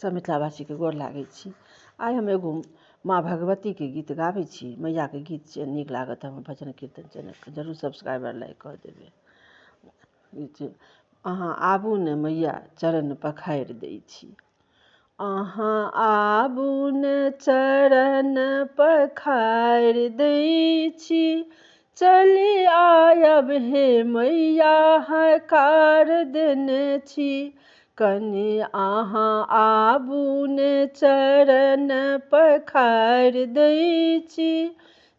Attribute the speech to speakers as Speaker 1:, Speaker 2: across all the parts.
Speaker 1: सब मिथिलावासी के गोर लागै छी। आइ हम एगो माँ भगवती के गीत गाबै छी। मैया के गीत छै, नीक लागत हमर भजन कीर्तन चैनल के जरूर सब्सक्राइबर लाइक कऽ देबै। अहाँ आबू ने मैया चरण पखारि दै छी। अहाँ आबू ने चरण पखारि दै छी। चली आयब हे मैया हकार देने छी। कनि अहाँ आबू ने चरण पखारि दै छी।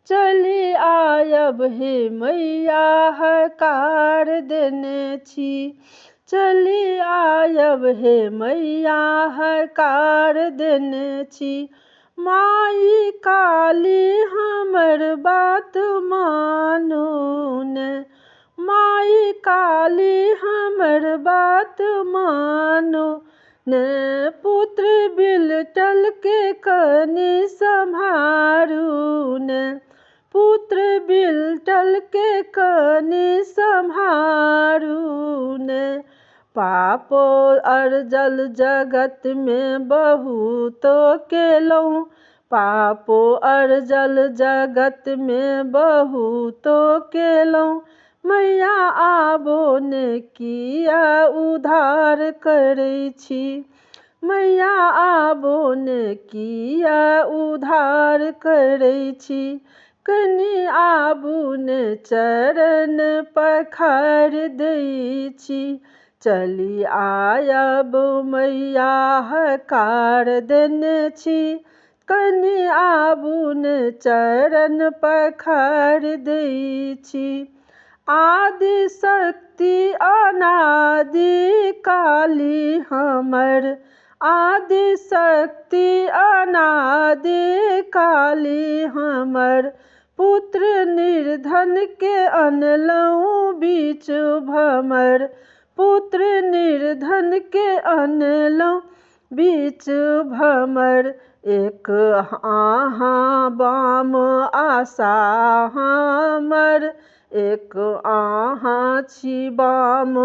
Speaker 1: चली आयब हे मैया हकार देने छी। चली आयब हे मैया हकार देने छी। माई काली हमर बात मानू ने। माई काली हमर बात मानो ने। पुत्र बिलटल के कनि सम्हारू ने। पुत्र बिलटल के कनि सम्हारू ने। पापो अर्जल जगत में बहुतो केलहुँ। पापो अर्जल जगत में बहुतो केलहुँ। मैया आबो ने किया उद्धार करै छी। मैया आबो ने किया उद्धार करै छी। कनि आबू ने चरण पखारि दै छी। चली आयब मैया हकार देने छी। कनि आबू ने चरण पखारि दै छी। आदि शक्ति अनादि काली हमर। आदि शक्ति अनादि काली हमर। पुत्र निर्धन के अनलहुँ बीच भमर। पुत्र निर्धन के अनलहुँ बीच भमर। एक अहाँ बाम आशा हमर। एक अहाँ छी बाम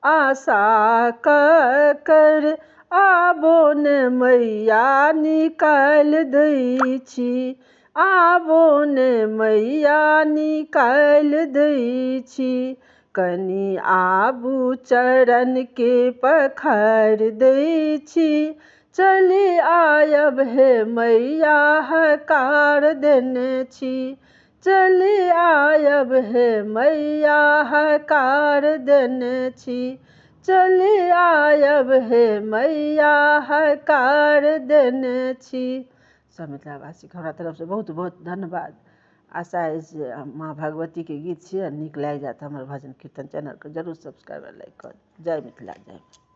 Speaker 1: आशा ककर। आबो ने मैया निकालि दै छी। आबो ने मैया निकालि दै छी। कनि आबू चरण के पखारि दै छी। चली आयब हे मैया हकार देने छी। चली आयब हे मैया हकार देने छी। चली आयब हे मैया हकार देने छी। सब मिथिलावासी के हमरा तरफ से बहुत बहुत धन्यवाद। आशा अछि माँ भगवती के गीत छियै, नीक लागि जायत हमर भजन कीर्तन चैनल के जरूर सब्सक्राइब लाइक कर। जय मिथिला जय।